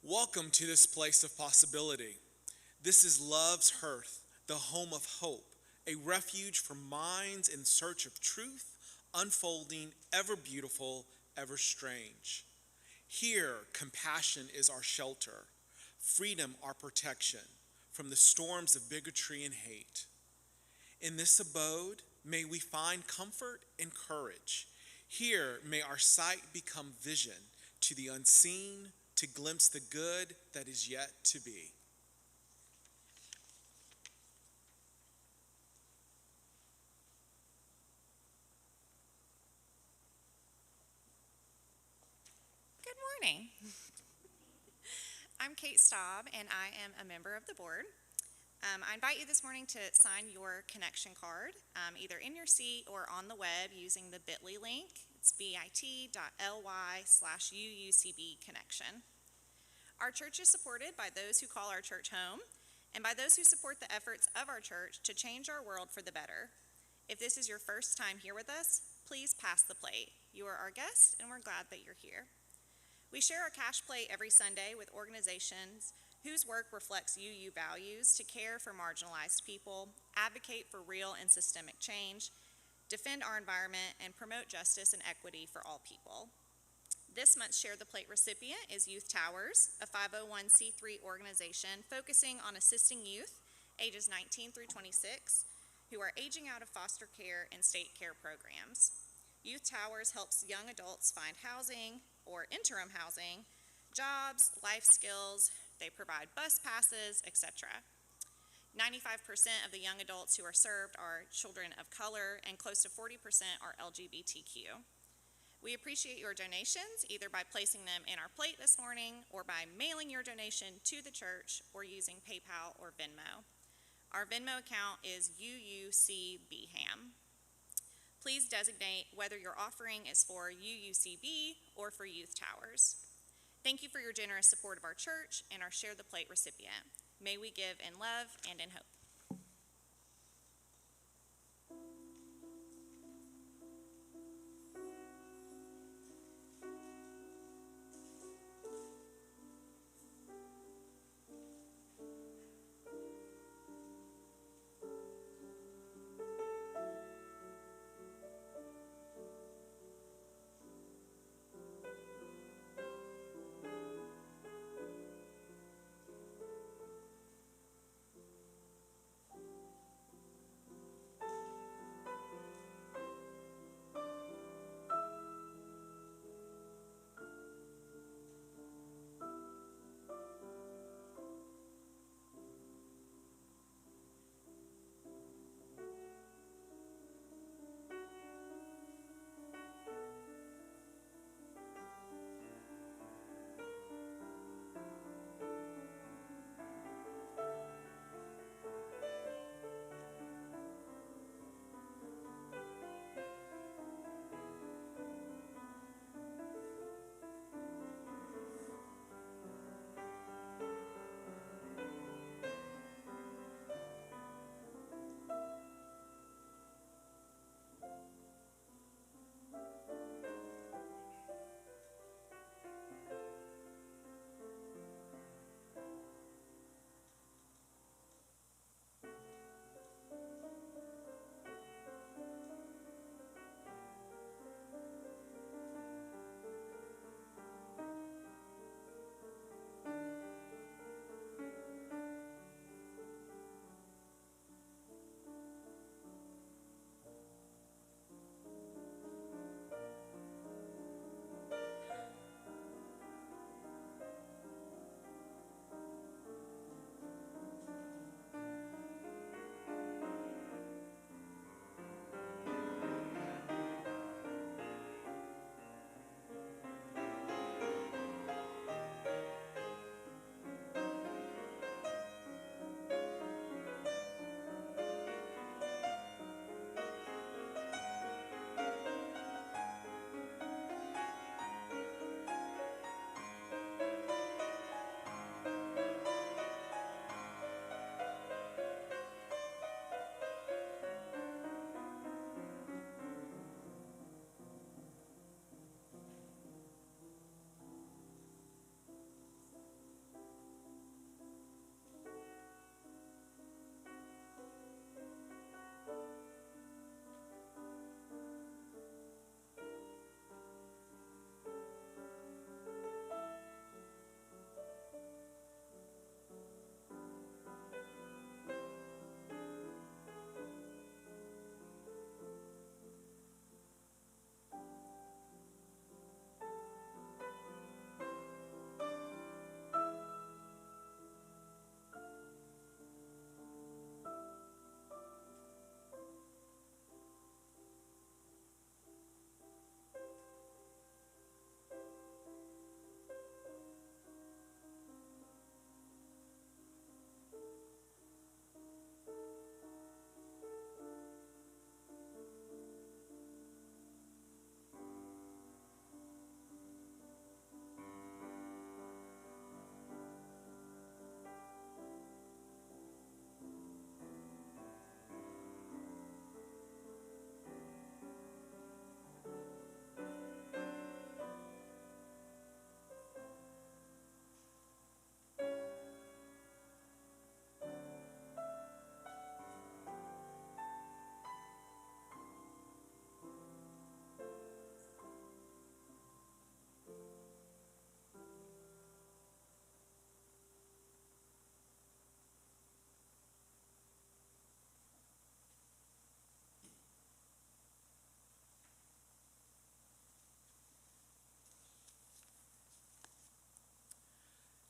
Welcome to this place of possibility. This is Love's Hearth, the home of hope, a refuge for minds in search of truth, unfolding, ever beautiful, ever strange. Here, compassion is our shelter, freedom our protection from the storms of bigotry and hate. In this abode, may we find comfort and courage. Here, may our sight become vision to the unseen, to glimpse the good that is yet to be. Good morning. I'm Kate Staub, and I am a member of the board. I invite you this morning to sign your connection card, either in your seat or on the web using the bit.ly link. It's bit.ly/UUCB connection. Our church is supported by those who call our church home and by those who support the efforts of our church to change our world for the better. If this is your first time here with us, please pass the plate. You are our guest, and we're glad that you're here. We share a cash plate every Sunday with organizations whose work reflects UU values to care for marginalized people, advocate for real and systemic change, defend our environment, and promote justice and equity for all people. This month's Share the Plate recipient is Youth Towers, a 501c3 organization focusing on assisting youth ages 19 through 26 who are aging out of foster care and state care programs. Youth Towers helps young adults find housing or interim housing, jobs, life skills. They provide bus passes, etc. 95% of the young adults who are served are children of color, and close to 40% are LGBTQ. We appreciate your donations, either by placing them in our plate this morning or by mailing your donation to the church or using PayPal or Venmo. Our Venmo account is UUCBHAM. Please designate whether your offering is for UUCB or for Youth Towers. Thank you for your generous support of our church and our Share the Plate recipient. May we give in love and in hope.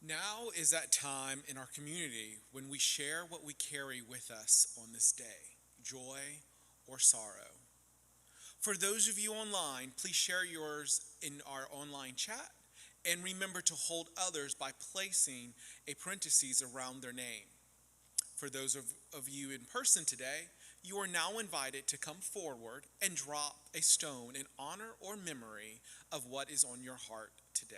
Now is that time in our community when we share what we carry with us on this day, joy or sorrow. For those of you online, please share yours in our online chat, and remember to hold others by placing a parentheses around their name. For those of you in person today, you are now invited to come forward and drop a stone in honor or memory of what is on your heart today.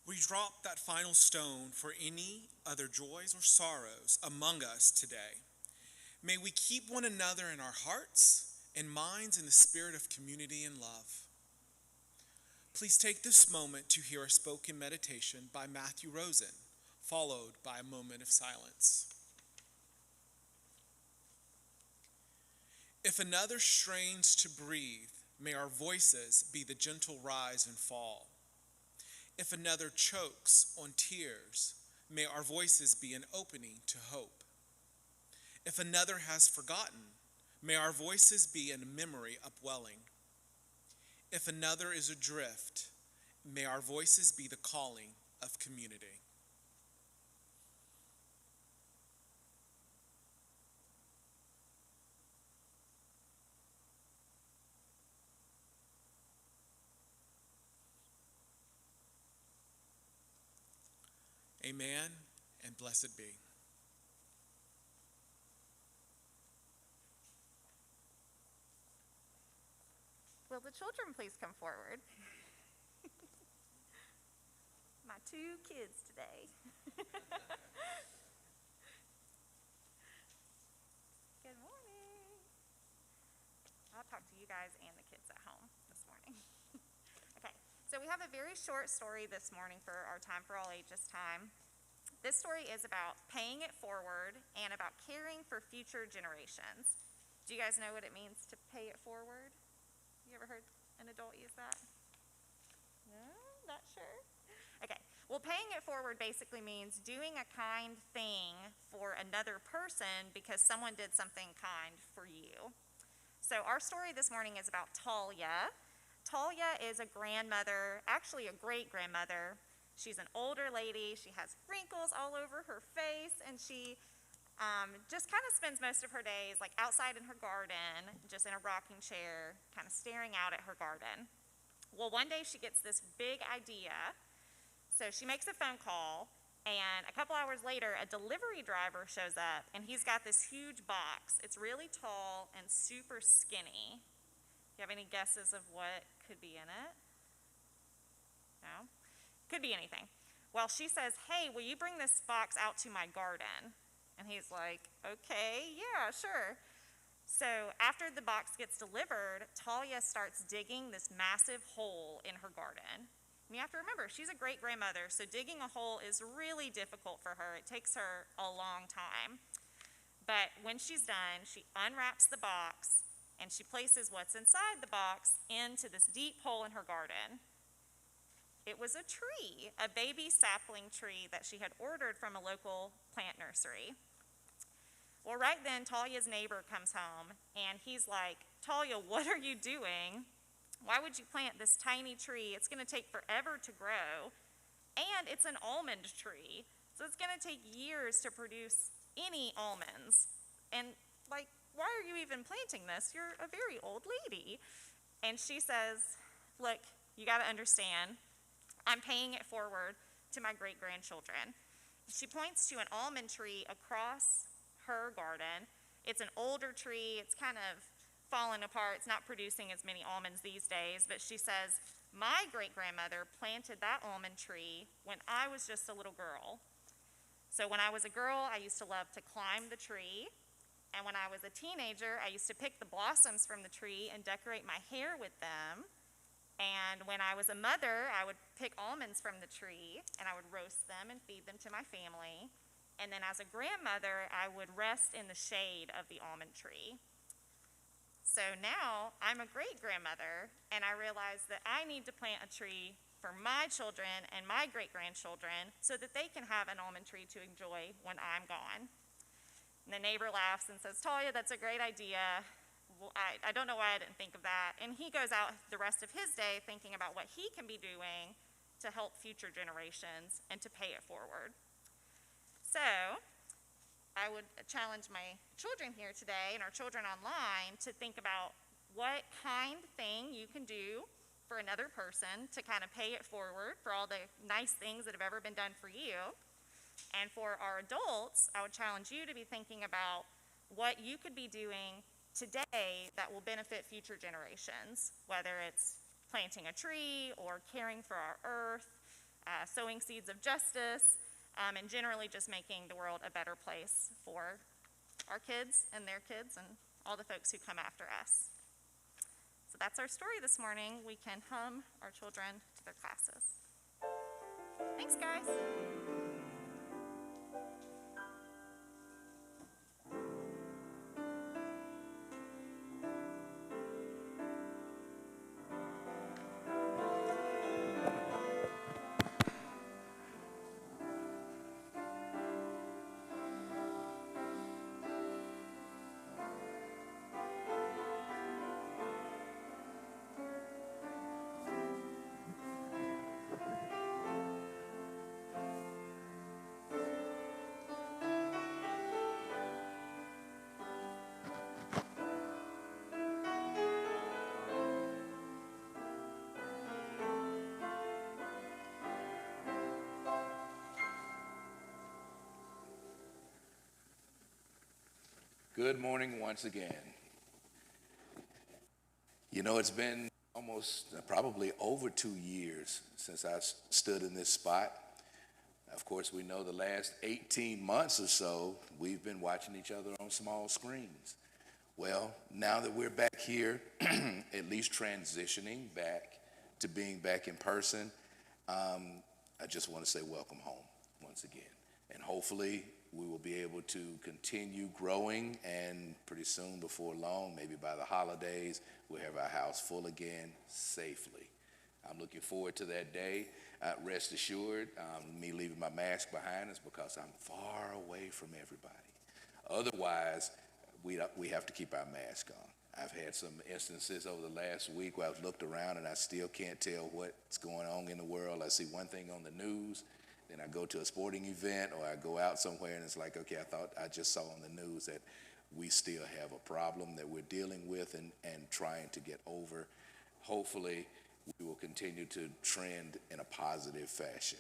We drop that final stone for any other joys or sorrows among us today. May we keep one another in our hearts and minds in the spirit of community and love. Please take this moment to hear a spoken meditation by Matthew Rosen, followed by a moment of silence. If another strains to breathe, may our voices be the gentle rise and fall. If another chokes on tears, may our voices be an opening to hope. If another has forgotten, may our voices be a memory upwelling. If another is adrift, may our voices be the calling of community. Amen, and blessed be. Will the children please come forward? My two kids today. Good morning. I'll talk to you guys and the kids at home this morning. Okay, so we have a very short story this morning for our Time for All Ages time. This story is about paying it forward and about caring for future generations. Do you guys know what it means to pay it forward? You ever heard an adult use that? No? Not sure? Okay. Well, paying it forward basically means doing a kind thing for another person because someone did something kind for you. So our story this morning is about Talia. Talia is a grandmother, actually a great-grandmother. She's an older lady. She has wrinkles all over her face, and she just kind of spends most of her days like outside in her garden, just in a rocking chair, kind of staring out at her garden. Well, one day she gets this big idea. So she makes a phone call, and a couple hours later, a delivery driver shows up, and he's got this huge box. It's really tall and super skinny. Do you have any guesses of what could be in it? No? Could be anything. Well, she says, "Hey, will you bring this box out to my garden?" And he's like, "Okay, yeah, sure." So after the box gets delivered, Talia starts digging this massive hole in her garden. And you have to remember, she's a great-grandmother, so digging a hole is really difficult for her. It takes her a long time. But when she's done, she unwraps the box and she places what's inside the box into this deep hole in her garden. It was a tree, a baby sapling tree that she had ordered from a local plant nursery. Well, right then, Talia's neighbor comes home, and he's like, "Talia, what are you doing? Why would you plant this tiny tree? It's going to take forever to grow, and it's an almond tree, so it's going to take years to produce any almonds. And, like, why are you even planting this? You're a very old lady." And she says, "Look, you got to understand, I'm paying it forward to my great-grandchildren." She points to an almond tree across her garden. It's an older tree. It's kind of fallen apart. It's not producing as many almonds these days. But she says, "My great-grandmother planted that almond tree when I was just a little girl. So when I was a girl, I used to love to climb the tree. And when I was a teenager, I used to pick the blossoms from the tree and decorate my hair with them. And when I was a mother, I would pick almonds from the tree, and I would roast them and feed them to my family. And then as a grandmother, I would rest in the shade of the almond tree. So now I'm a great-grandmother, and I realize that I need to plant a tree for my children and my great-grandchildren so that they can have an almond tree to enjoy when I'm gone." And the neighbor laughs and says, "Talia, that's a great idea. Well, I don't know why I didn't think of that." And he goes out the rest of his day thinking about what he can be doing to help future generations and to pay it forward. So I would challenge my children here today and our children online to think about what kind thing you can do for another person to kind of pay it forward for all the nice things that have ever been done for you. And for our adults, I would challenge you to be thinking about what you could be doing today that will benefit future generations, whether it's planting a tree or caring for our earth, sowing seeds of justice, and generally just making the world a better place for our kids and their kids and all the folks who come after us. So that's our story this morning. We can hum our children to their classes. Thanks, guys. Good morning once again. You know, it's been almost probably over 2 years since I stood in this spot. Of course, we know the last 18 months or so, we've been watching each other on small screens. Well, now that we're back here, at least transitioning back to being back in person, I just want to say welcome home once again. And hopefully we will be able to continue growing, and pretty soon, before long, maybe by the holidays, we'll have our house full again safely. I'm looking forward to that day. Rest assured, me leaving my mask behind is because I'm far away from everybody. Otherwise, we have to keep our mask on. I've had some instances over the last week where I've looked around and I still can't tell what's going on in the world. I see one thing on the news, then I go to a sporting event, or I go out somewhere and it's like, okay, I thought I just saw on the news that we still have a problem that we're dealing with and trying to get over. Hopefully, we will continue to trend in a positive fashion.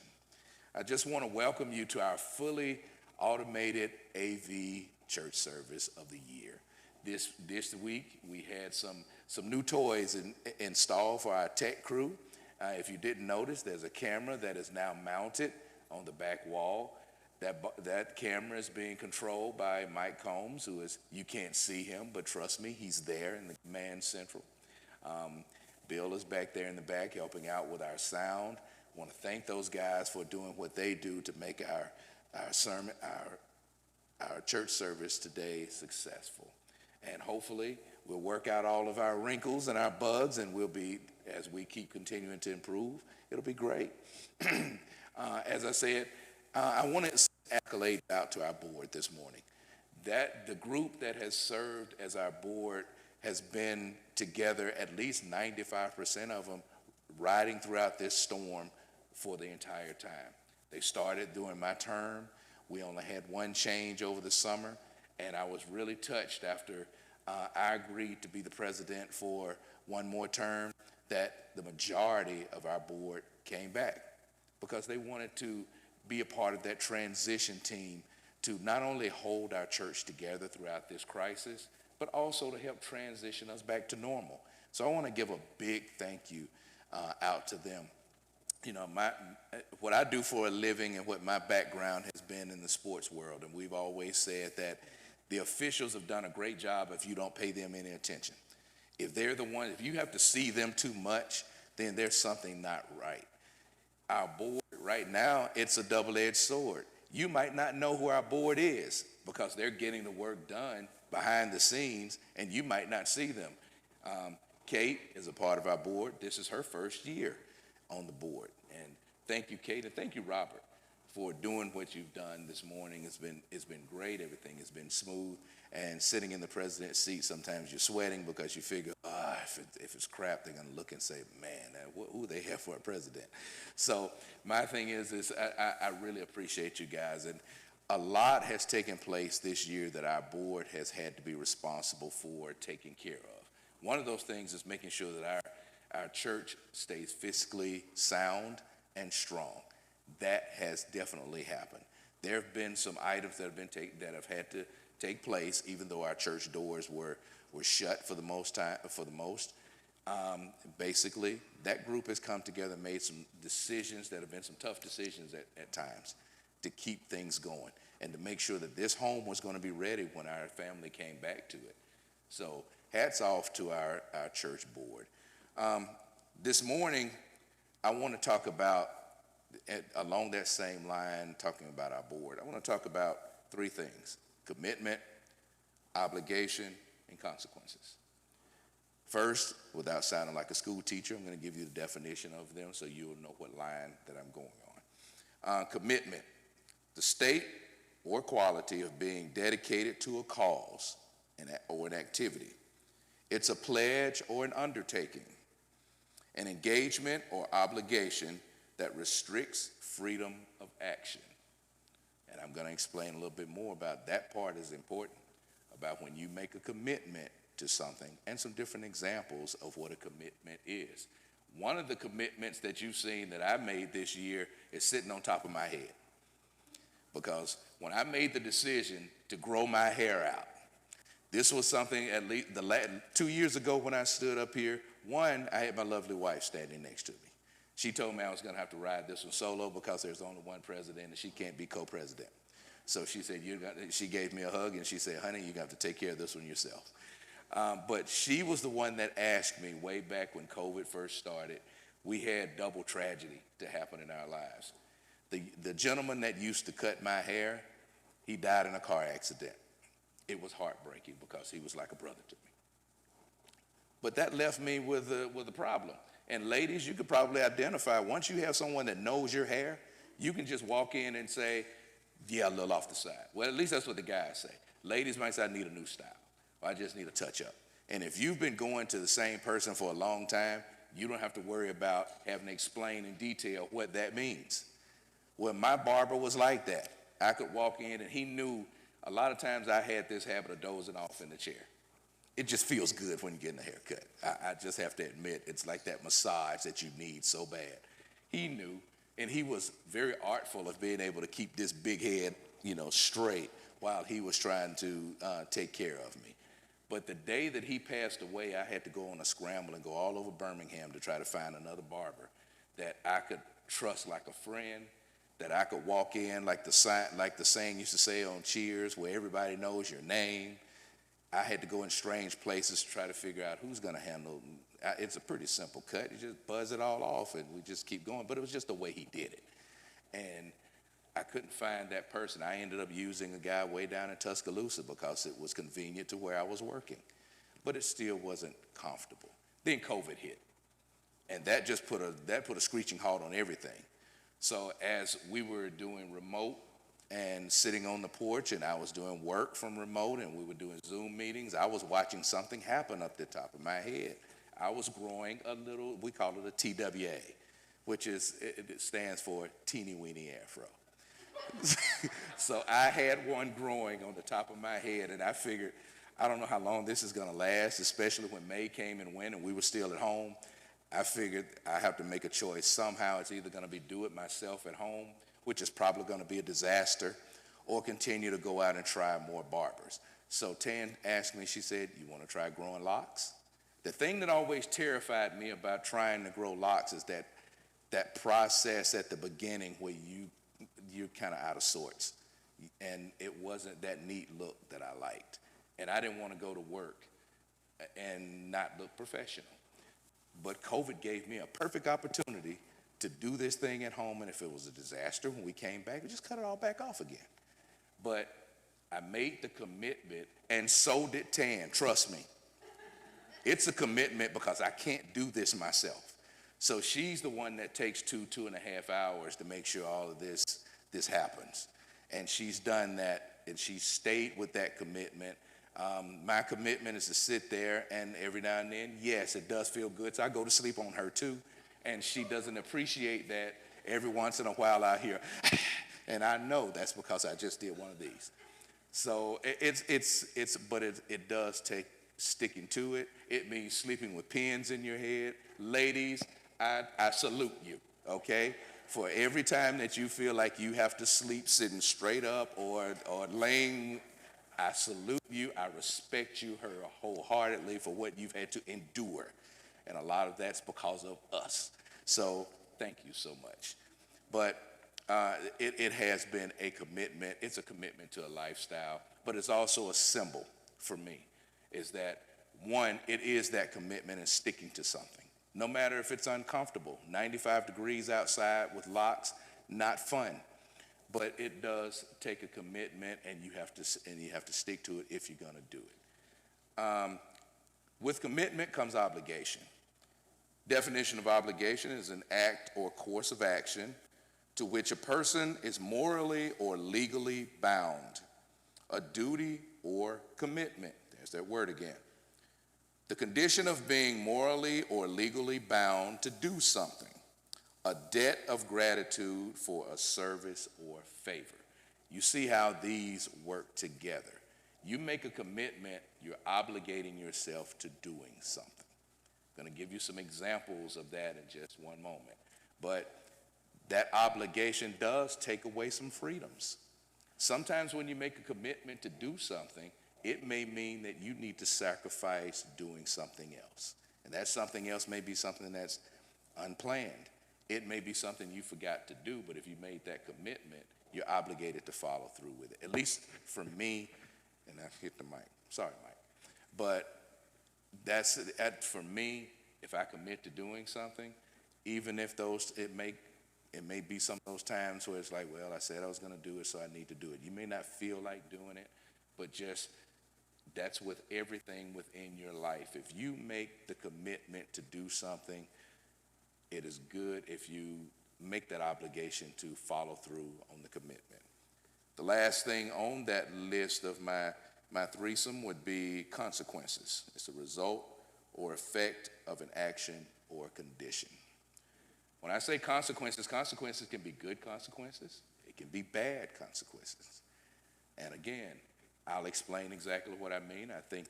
I just want to welcome you to our fully automated AV church service of the year. This week, we had some new toys installed for our tech crew. If you didn't notice, there's a camera that is now mounted on the back wall. That camera is being controlled by Mike Combs, who is, you can't see him, but trust me, he's there in the command central. Bill is back there in the back helping out with our sound. I want to thank those guys for doing what they do to make our sermon, our church service today successful. And hopefully we'll work out all of our wrinkles and our bugs, and we'll be, as we keep continuing to improve, it'll be great. As I said, I want to accolade out to our board this morning. That the group that has served as our board has been together, at least 95% of them, riding throughout this storm for the entire time. They started during my term. We only had one change over the summer, and I was really touched after I agreed to be the president for one more term that the majority of our board came back because they wanted to be a part of that transition team to not only hold our church together throughout this crisis, but also to help transition us back to normal. So I want to give a big thank you out to them. You know, what I do for a living and what my background has been in the sports world, and we've always said that the officials have done a great job if you don't pay them any attention. If they're the ones, if you have to see them too much, then there's something not right. Our board right now, it's a double-edged sword. You might not know who our board is because they're getting the work done behind the scenes, and you might not see them. Kate is a part of our board. This is her first year on the board. And thank you, Kate, and thank you, Robert, for doing what you've done this morning. It's been great. Everything has been smooth. And sitting in the president's seat, sometimes you're sweating because you figure, if it's crap, they're going to look and say, man, who they have for a president? So my thing is I really appreciate you guys. And a lot has taken place this year that our board has had to be responsible for taking care of. One of those things is making sure that our church stays fiscally sound and strong. That has definitely happened. There have been some items that have had to take place, even though our church doors were shut for the most. Basically, that group has come together and made some decisions that have been some tough decisions at times to keep things going and to make sure that this home was going to be ready when our family came back to it. So hats off to our church board. This morning, I want to talk about, along that same line, talking about our board, I want to talk about three things: commitment, obligation, and consequences. First, without sounding like a school teacher, I'm going to give you the definition of them so you'll know what line that I'm going on. Commitment, the state or quality of being dedicated to a cause or an activity. It's a pledge or an undertaking, an engagement or obligation that restricts freedom of action. And I'm going to explain a little bit more about that part is important, about when you make a commitment to something and some different examples of what a commitment is. One of the commitments that you've seen that I made this year is sitting on top of my head. Because when I made the decision to grow my hair out, this was something at least 2 years ago when I stood up here. One, I had my lovely wife standing next to me. She told me I was going to have to ride this one solo because there's only one president and she can't be co-president. So she said, she gave me a hug and she said, honey, you're going to have to take care of this one yourself. But she was the one that asked me way back when COVID first started. We had double tragedy to happen in our lives. The gentleman that used to cut my hair, he died in a car accident. It was heartbreaking because he was like a brother to me. But that left me with a problem. And ladies, you could probably identify, once you have someone that knows your hair, you can just walk in and say, yeah, a little off the side. Well, at least that's what the guys say. Ladies might say, I need a new style, or I just need a touch up. And if you've been going to the same person for a long time, you don't have to worry about having to explain in detail what that means. Well, my barber was like that. I could walk in and he knew. A lot of times I had this habit of dozing off in the chair. It just feels good when you're getting a haircut. I just have to admit, it's like that massage that you need so bad. He knew, and he was very artful of being able to keep this big head, straight while he was trying to take care of me. But the day that he passed away, I had to go on a scramble and go all over Birmingham to try to find another barber that I could trust like a friend, that I could walk in like the saying used to say on Cheers, where everybody knows your name. I had to go in strange places to try to figure out who's going to handle. It's a pretty simple cut. You just buzz it all off and we just keep going. But it was just the way he did it. And I couldn't find that person. I ended up using a guy way down in Tuscaloosa because it was convenient to where I was working. But it still wasn't comfortable. Then COVID hit. And that just put a screeching halt on everything. So as we were doing remote and sitting on the porch, and I was doing work from remote, and we were doing Zoom meetings, I was watching something happen up the top of my head. I was growing a little, we call it a TWA, which is, it stands for teeny weeny afro. So I had one growing on the top of my head, and I figured, I don't know how long this is gonna last, especially when May came and went and we were still at home. I figured I have to make a choice. Somehow it's either gonna be do it myself at home, which is probably gonna be a disaster, or continue to go out and try more barbers. So Tan asked me, she said, you wanna try growing locks? The thing that always terrified me about trying to grow locks is that process at the beginning where you're kind of out of sorts. And it wasn't that neat look that I liked. And I didn't want to go to work and not look professional. But COVID gave me a perfect opportunity to do this thing at home, and if it was a disaster when we came back, we just cut it all back off again. But I made the commitment, and so did Tan, trust me. It's a commitment because I can't do this myself. So she's the one that takes 2.5 hours to make sure all of this happens. And she's done that, and she's stayed with that commitment. My commitment is to sit there, and every now and then, yes, it does feel good. So I go to sleep on her too, and she doesn't appreciate that. Every once in a while I hear, and I know that's because I just did one of these. So but it does take sticking to it. It means sleeping with pins in your head. Ladies, I salute you, okay? For every time that you feel like you have to sleep sitting straight up or laying, I salute you. I respect you wholeheartedly for what you've had to endure. And a lot of that's because of us. So thank you so much. But it has been a commitment. It's a commitment to a lifestyle, but it's also a symbol for me, is that, one, it is that commitment and sticking to something. No matter if it's uncomfortable, 95 degrees outside with locks, not fun. But it does take a commitment, and you have to stick to it if you're going to do it. With commitment comes obligation. Definition of obligation is an act or course of action to which a person is morally or legally bound, a duty or commitment. There's that word again. The condition of being morally or legally bound to do something, a debt of gratitude for a service or favor. You see how these work together. You make a commitment, you're obligating yourself to doing something. I'm going to give you some examples of that in just one moment. But that obligation does take away some freedoms. Sometimes when you make a commitment to do something, it may mean that you need to sacrifice doing something else. And that something else may be something that's unplanned. It may be something you forgot to do, but if you made that commitment, you're obligated to follow through with it. At least for me, and I hit the mic. Sorry, Mike. But for me, if I commit to doing something, even if it may be some of those times where it's like, well, I said I was going to do it, so I need to do it. You may not feel like doing it, but just that's with everything within your life. If you make the commitment to do something, it is good if you make that obligation to follow through on the commitment. The last thing on that list of my threesome would be consequences. It's a result or effect of an action or condition. When I say consequences, consequences can be good consequences. It can be bad consequences. And again, I'll explain exactly what I mean. I think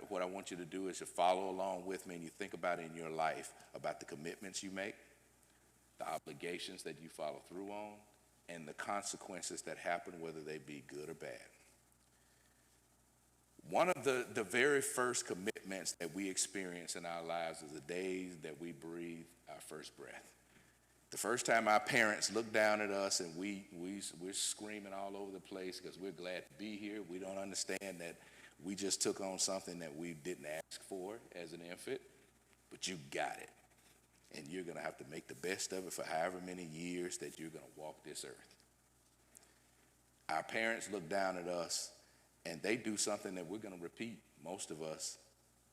what I want you to do is to follow along with me, and you think about in your life about the commitments you make, the obligations that you follow through on, and the consequences that happen, whether they be good or bad. One of the very first commitments that we experience in our lives is the days that we breathe our first breath. The first time our parents look down at us and we're screaming all over the place because we're glad to be here. We don't understand that we just took on something that we didn't ask for as an infant, but you got it. And you're going to have to make the best of it for however many years that you're going to walk this earth. Our parents look down at us and they do something that we're going to repeat, most of us,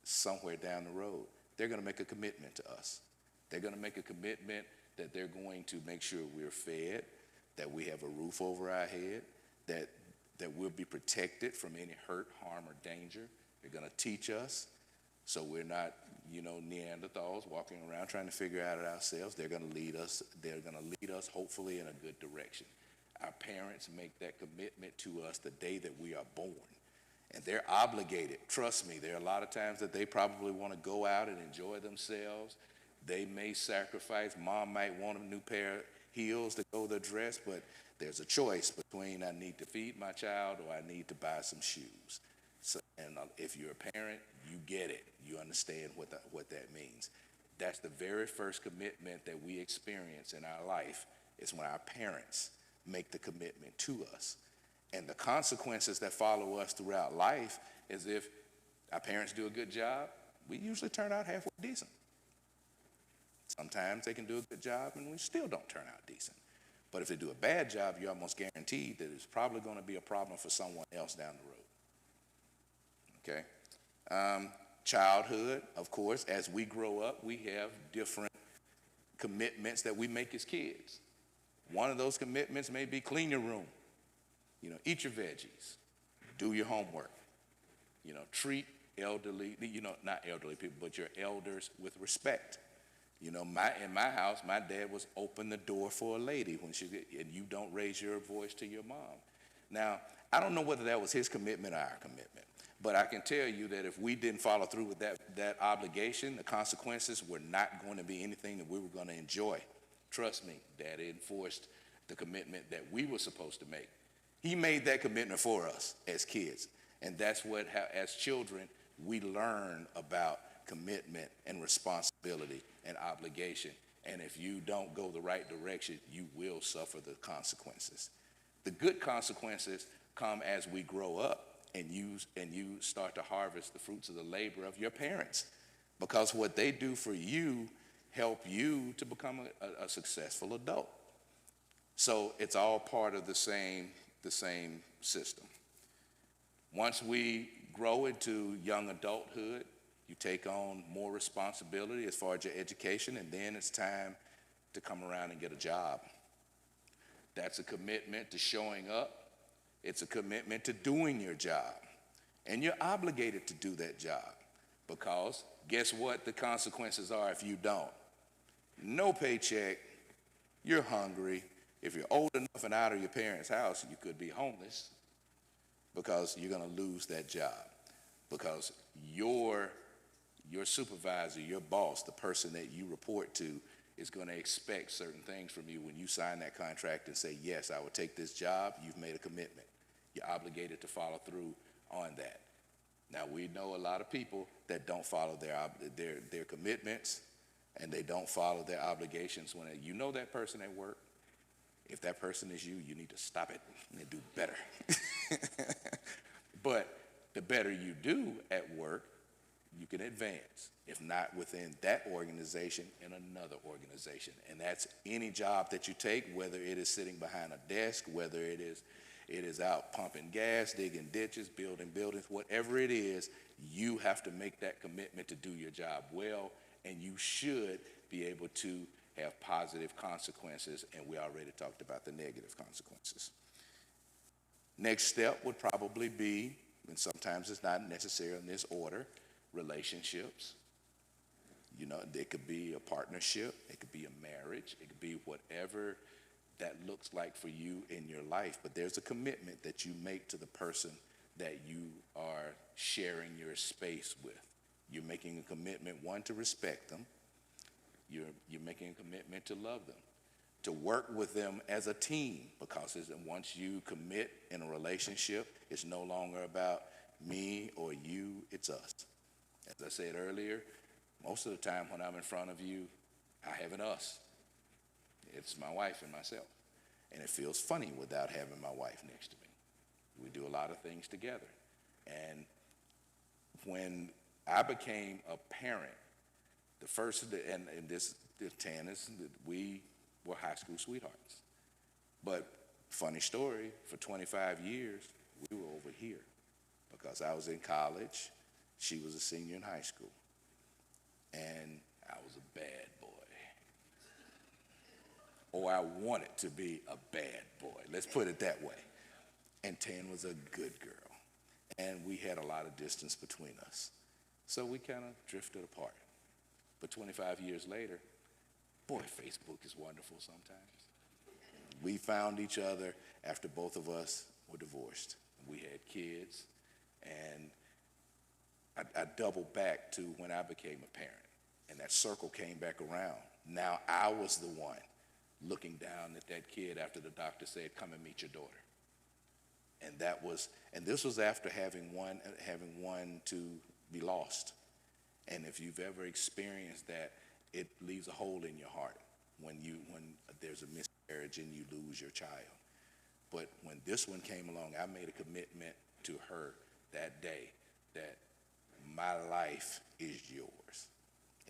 somewhere down the road. They're going to make a commitment to us. They're going to make a commitment that they're going to make sure we're fed, that we have a roof over our head, that we'll be protected from any hurt, harm, or danger. They're going to teach us so we're not, Neanderthals walking around trying to figure out it ourselves. They're going to lead us. They're going to lead us, hopefully, in a good direction. Our parents make that commitment to us the day that we are born. And they're obligated. Trust me, there are a lot of times that they probably want to go out and enjoy themselves. They may sacrifice. Mom might want a new pair of heels to go with her dress, but there's a choice between I need to feed my child or I need to buy some shoes. So, and if you're a parent, you get it. You understand what that means. That's the very first commitment that we experience in our life is when our parents make the commitment to us. And the consequences that follow us throughout life is if our parents do a good job, we usually turn out halfway decent. Sometimes they can do a good job and we still don't turn out decent. But if they do a bad job, you're almost guaranteed that it's probably going to be a problem for someone else down the road. Okay? Childhood, of course, as we grow up, we have different commitments that we make as kids. One of those commitments may be clean your room. Eat your veggies. Do your homework. Treat elderly, not elderly people, but your elders with respect. In my house, my dad was open the door for a lady and you don't raise your voice to your mom. Now, I don't know whether that was his commitment or our commitment, but I can tell you that if we didn't follow through with that obligation, the consequences were not going to be anything that we were going to enjoy. Trust me, Daddy enforced the commitment that we were supposed to make. He made that commitment for us as kids, and that's what, as children, we learn about commitment and responsibility and obligation. And if you don't go the right direction, you will suffer the consequences. The good consequences come as we grow up and you start to harvest the fruits of the labor of your parents, because what they do for you help you to become a successful adult. So it's all part of the same system. Once we grow into young adulthood, you take on more responsibility as far as your education, and then it's time to come around and get a job. That's a commitment to showing up. It's a commitment to doing your job. And you're obligated to do that job, because guess what the consequences are if you don't? No paycheck, you're hungry. If you're old enough and out of your parents' house, you could be homeless, because you're going to lose that job, because your supervisor, your boss, the person that you report to, is going to expect certain things from you when you sign that contract and say, yes, I will take this job. You've made a commitment. You're obligated to follow through on that. Now, we know a lot of people that don't follow their commitments, and they don't follow their obligations. When you know that person at work, if that person is you, you need to stop it and do better. But the better you do at work, you can advance, if not within that organization, in another organization. And that's any job that you take, whether it is sitting behind a desk, whether it is out pumping gas, digging ditches, building buildings, whatever it is, you have to make that commitment to do your job well, and you should be able to have positive consequences, and we already talked about the negative consequences. Next step would probably be, and sometimes it's not necessarily in this order, relationships. There could be a partnership, it could be a marriage, it could be whatever that looks like for you in your life, but there's a commitment that you make to the person that you are sharing your space with. You're making a commitment, one, to respect them. You're making a commitment to love them, to work with them as a team, because once you commit in a relationship, it's no longer about me or you, it's us. As I said earlier, most of the time when I'm in front of you, I have an us. it's my wife and myself. And it feels funny without having my wife next to me. We do a lot of things together. And when I became a parent, the first, and this, Tannis, we were high school sweethearts. But funny story, for 25 years, we were over here because I was in college, she was a senior in high school, and I was a bad boy. Or I wanted to be a bad boy, let's put it that way. And Tan was a good girl, and we had a lot of distance between us. So we kind of drifted apart. But 25 years later, boy, Facebook is wonderful sometimes. We found each other after both of us were divorced. We had kids, and I doubled back to when I became a parent, and that circle came back around. Now I was the one looking down at that kid after the doctor said, come and meet your daughter. And this was after having one to be lost. And if you've ever experienced that, it leaves a hole in your heart when there's a miscarriage and you lose your child. But when this one came along, I made a commitment to her that day that my life is yours.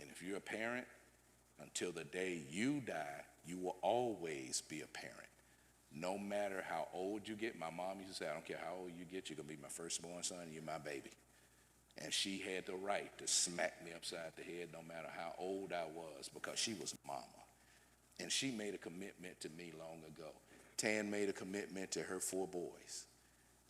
And if you're a parent, until the day you die, you will always be a parent. No matter how old you get, my mom used to say, I don't care how old you get, you're going to be my firstborn son, you're my baby. And she had the right to smack me upside the head no matter how old I was because she was mama. And she made a commitment to me long ago. Tan made a commitment to her 4 boys.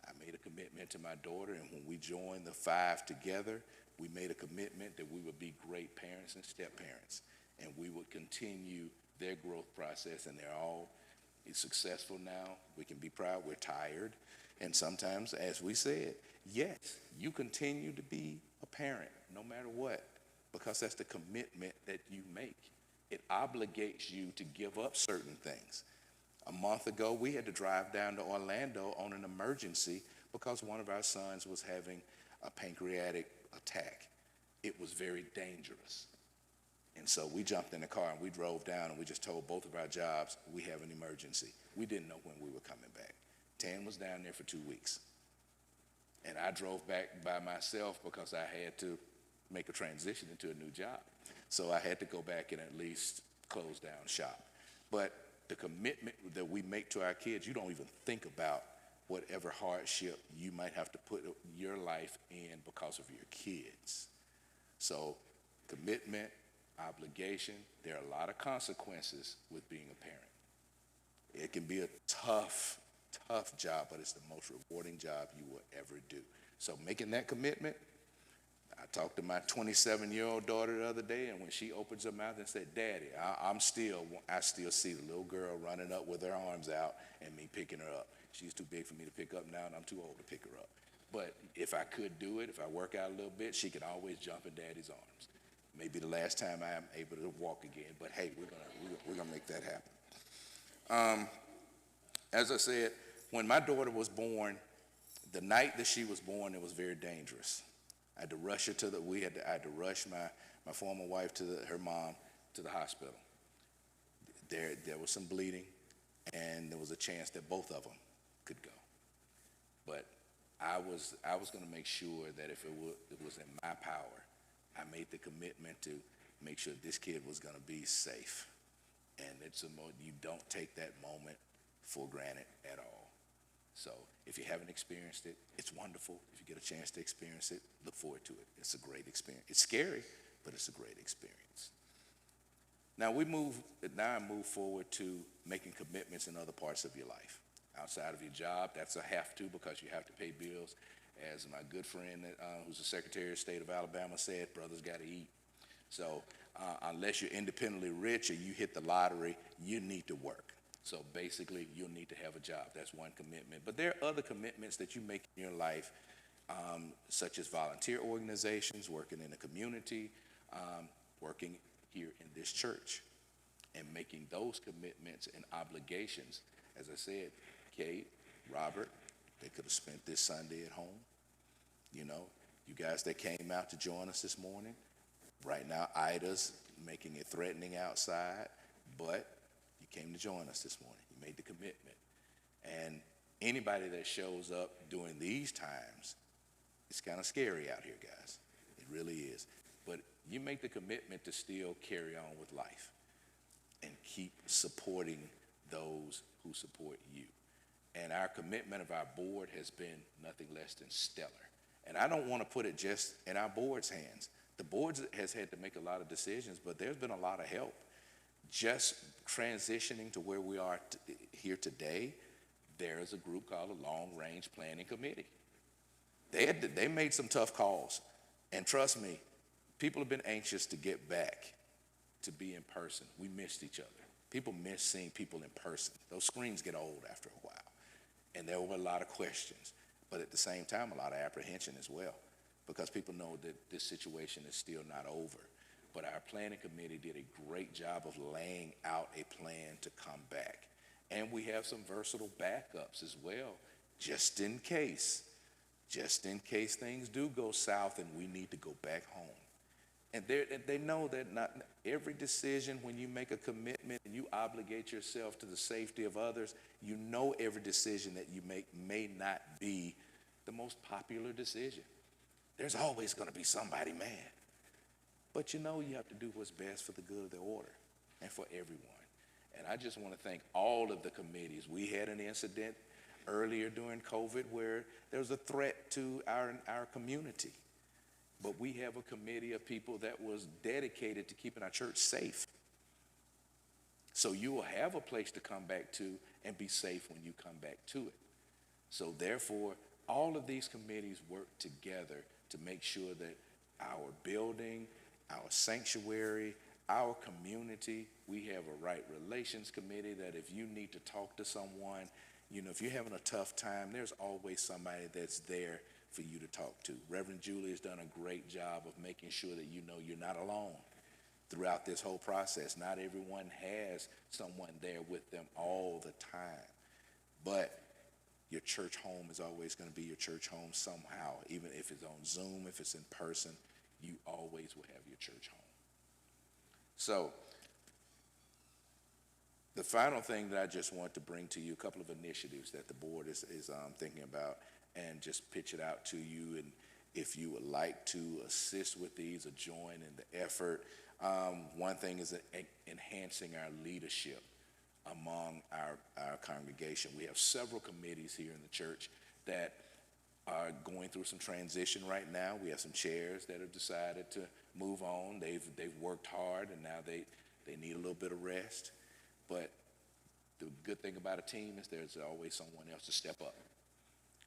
I made a commitment to my daughter, and when we joined the 5 together, we made a commitment that we would be great parents and step-parents, and we would continue their growth process, and they're all successful now. We can be proud. We're tired. And sometimes, as we said, yes, you continue to be a parent no matter what, because that's the commitment that you make. It obligates you to give up certain things. A month ago, we had to drive down to Orlando on an emergency because one of our sons was having a pancreatic attack. It was very dangerous. And so we jumped in the car and we drove down and we just told both of our jobs, we have an emergency. We didn't know when we were coming back. Tan was down there for 2 weeks. And I drove back by myself because I had to make a transition into a new job. So I had to go back and at least close down shop. But the commitment that we make to our kids, you don't even think about whatever hardship you might have to put your life in because of your kids. So commitment, obligation, there are a lot of consequences with being a parent. It can be a tough job, but it's the most rewarding job you will ever do. So making that commitment, I talked to my 27-year-old daughter the other day, and when she opens her mouth and said, Daddy, I still see the little girl running up with her arms out and me picking her up. She's too big for me to pick up now, and I'm too old to pick her up. But if I could do it, if I work out a little bit, she can always jump in Daddy's arms. Maybe the last time I am able to walk again, but hey, we're gonna make that happen. As I said, when my daughter was born, the night that she was born, it was very dangerous. I had to rush her I had to rush my former wife her mom to the hospital. There was some bleeding, and there was a chance that both of them could go. But I was going to make sure that if it was in my power, I made the commitment to make sure this kid was going to be safe. And you don't take that moment for granted at all. So if you haven't experienced it, it's wonderful. If you get a chance to experience it, look forward to it. It's a great experience. It's scary, but it's a great experience. Now I move forward to making commitments in other parts of your life. Outside of your job, that's a have to because you have to pay bills. As my good friend who's the Secretary of State of Alabama said, brothers got to eat. So unless you're independently rich or you hit the lottery, you need to work. So basically, you'll need to have a job. That's one commitment. But there are other commitments that you make in your life, such as volunteer organizations, working in a community, working here in this church, and making those commitments and obligations. As I said, Kate, Robert, they could have spent this Sunday at home. You know, you guys that came out to join us this morning, right now Ida's making it threatening outside, but you came to join us this morning. You made the commitment. And anybody that shows up during these times, it's kind of scary out here, guys. It really is. But you make the commitment to still carry on with life and keep supporting those who support you. And our commitment of our board has been nothing less than stellar. And I don't want to put it just in our board's hands. The board has had to make a lot of decisions, but there's been a lot of help. Just transitioning to where we are here today, there is a group called the Long Range Planning Committee. They made some tough calls. And trust me, people have been anxious to get back to be in person. We missed each other. People miss seeing people in person. Those screens get old after a while. And there were a lot of questions, but at the same time, a lot of apprehension as well, because people know that this situation is still not over. But our planning committee did a great job of laying out a plan to come back. And we have some versatile backups as well, just in case things do go south and we need to go back home. And they know that not every decision, when you make a commitment and you obligate yourself to the safety of others, you know every decision that you make may not be the most popular decision. There's always going to be somebody mad. But you know you have to do what's best for the good of the order and for everyone. And I just want to thank all of the committees. We had an incident earlier during COVID where there was a threat to our community. But we have a committee of people that was dedicated to keeping our church safe. So you will have a place to come back to and be safe when you come back to it. So therefore, all of these committees work together to make sure that our building, our sanctuary, our community, we have a right relations committee that if you need to talk to someone, if you're having a tough time, there's always somebody that's there for you to talk to. Reverend Julie has done a great job of making sure that you know you're not alone throughout this whole process. Not everyone has someone there with them all the time. But your church home is always going to be your church home somehow. Even if it's on Zoom, if it's in person, you always will have your church home. So the final thing that I just want to bring to you, a couple of initiatives that the board is thinking about, and just pitch it out to you. And if you would like to assist with these or join in the effort, one thing is enhancing our leadership among our congregation. We have several committees here in the church that are going through some transition right now. We have some chairs that have decided to move on. They've worked hard, and now they need a little bit of rest. But the good thing about a team is there's always someone else to step up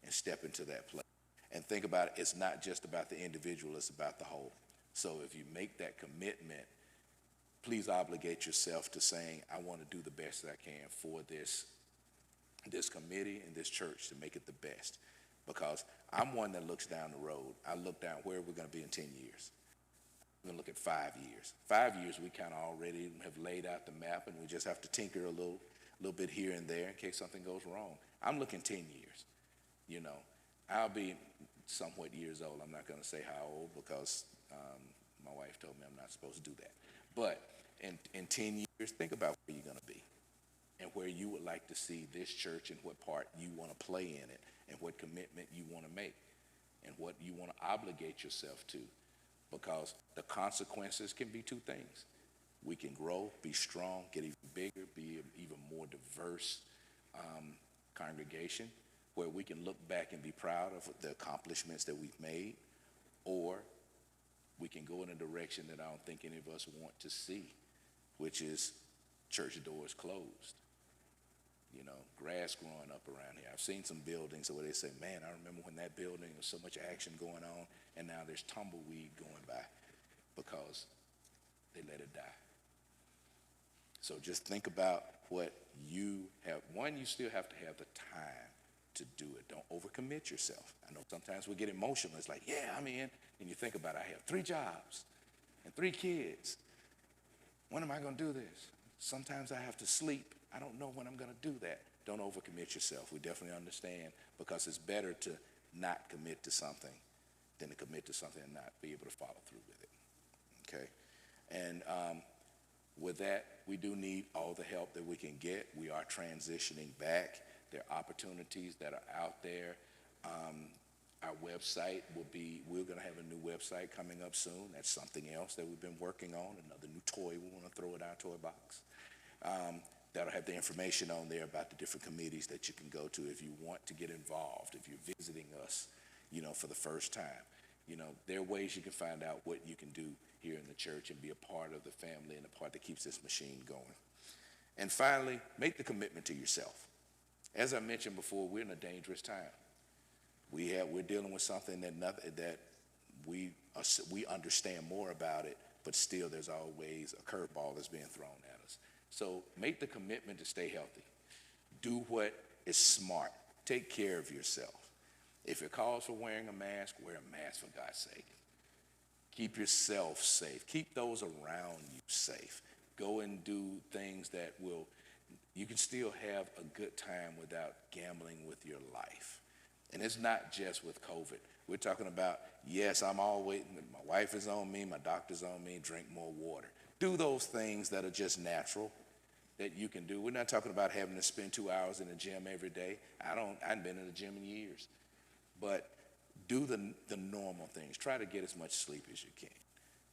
and step into that place. And think about it, it's not just about the individual, it's about the whole. So if you make that commitment, please obligate yourself to saying, I want to do the best that I can for this committee and this church to make it the best. Because I'm one that looks down the road. I look down where we're going to be in 10 years. I'm going to look at 5 years. 5 years, we kind of already have laid out the map, and we just have to tinker a little bit here and there in case something goes wrong. I'm looking 10 years. I'll be somewhat years old. I'm not going to say how old because my wife told me I'm not supposed to do that. But in 10 years, think about where you're going to be and where you would like to see this church and what part you want to play in it and what commitment you want to make and what you want to obligate yourself to, because the consequences can be two things. We can grow, be strong, get even bigger, be an even more diverse congregation where we can look back and be proud of the accomplishments that we've made, or we can go in a direction that I don't think any of us want to see, which is church doors closed. Grass growing up around here. I've seen some buildings where they say, man, I remember when that building, there was so much action going on, and now there's tumbleweed going by because they let it die. So just think about what you have. One, you still have to have the time to do it. Don't overcommit yourself. I know sometimes we get emotional. It's like, yeah, I'm in. And you think about it, I have 3 jobs and 3 kids. When am I going to do this? Sometimes I have to sleep. I don't know when I'm going to do that. Don't overcommit yourself. We definitely understand, because it's better to not commit to something than to commit to something and not be able to follow through with it. Okay? And With that, we do need all the help that we can get. We are transitioning back. There are opportunities that are out there. Our website we're going to have a new website coming up soon. That's something else that we've been working on, another new toy we want to throw in our toy box. That'll have the information on there about the different committees that you can go to if you want to get involved, if you're visiting us, for the first time. There are ways you can find out what you can do here in the church and be a part of the family and the part that keeps this machine going. And finally, make the commitment to yourself. As I mentioned before, we're in a dangerous time. We're dealing with something that we understand more about it, but still there's always a curveball that's being thrown at us. So make the commitment to stay healthy. Do what is smart. Take care of yourself. If it calls for wearing a mask, wear a mask for God's sake. Keep yourself safe. Keep those around you safe. Go and do things that you can still have a good time without gambling with your life. And it's not just with COVID. We're talking about, yes, I'm always, my wife is on me, my doctor's on me, drink more water. Do those things that are just natural that you can do. We're not talking about having to spend 2 hours in the gym every day. I haven't been in the gym in years. But do the normal things. Try to get as much sleep as you can.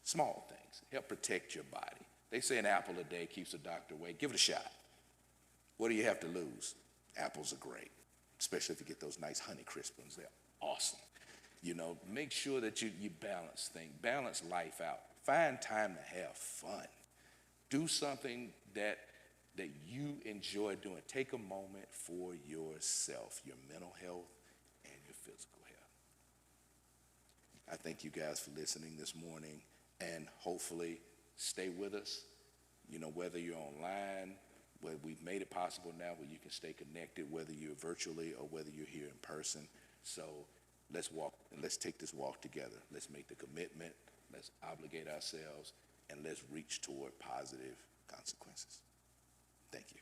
Small things. Help protect your body. They say an apple a day keeps the doctor away. Give it a shot. What do you have to lose? Apples are great, especially if you get those nice Honey Crisp ones. They're awesome. Make sure that you balance things. Balance life out. Find time to have fun. Do something that you enjoy doing. Take a moment for yourself, your mental health, and your physical health. I thank you guys for listening this morning, and hopefully stay with us. Whether you're online, whether we've made it possible now where you can stay connected, whether you're virtually or whether you're here in person. So let's walk, and let's take this walk together. Let's make the commitment, let's obligate ourselves, and let's reach toward positive consequences. Thank you.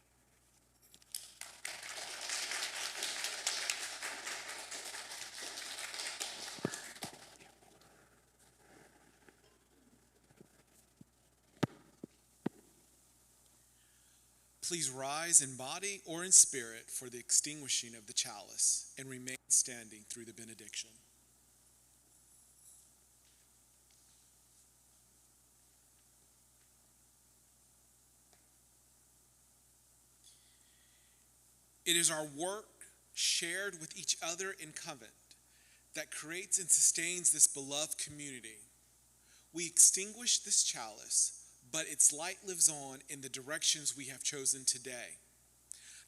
Please rise in body or in spirit for the extinguishing of the chalice and remain standing through the benediction. It is our work shared with each other in covenant that creates and sustains this beloved community. We extinguish this chalice, but its light lives on in the directions we have chosen today.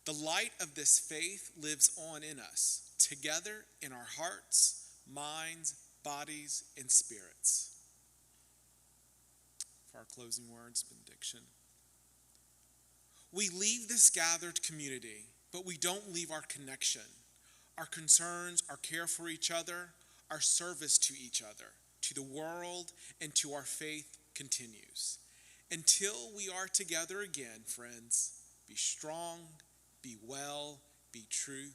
The light of this faith lives on in us, together in our hearts, minds, bodies, and spirits. For our closing words, benediction. We leave this gathered community, but we don't leave our connection, our concerns, our care for each other, our service to each other, to the world, and to our faith continues. Until we are together again, friends, be strong, be well, be true,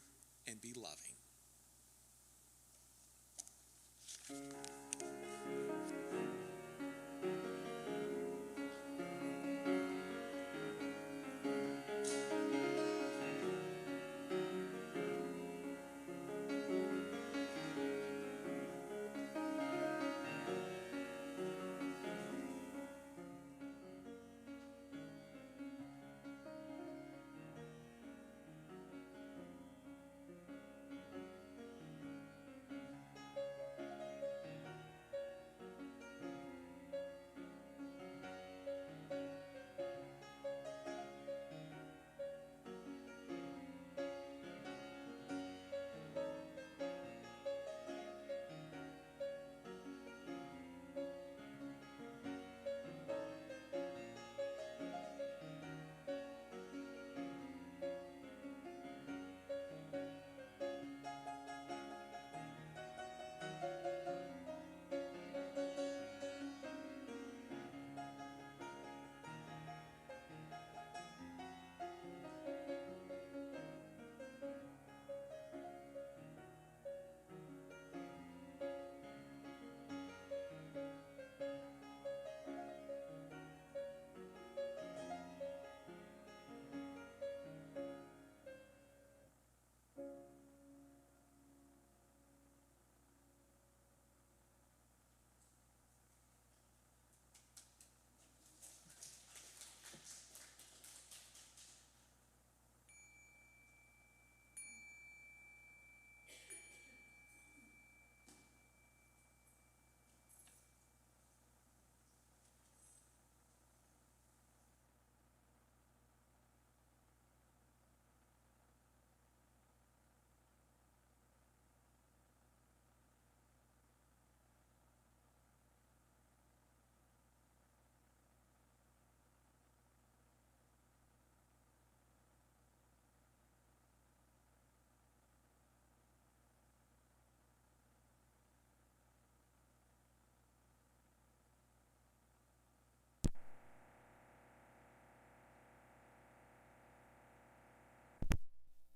and be loving.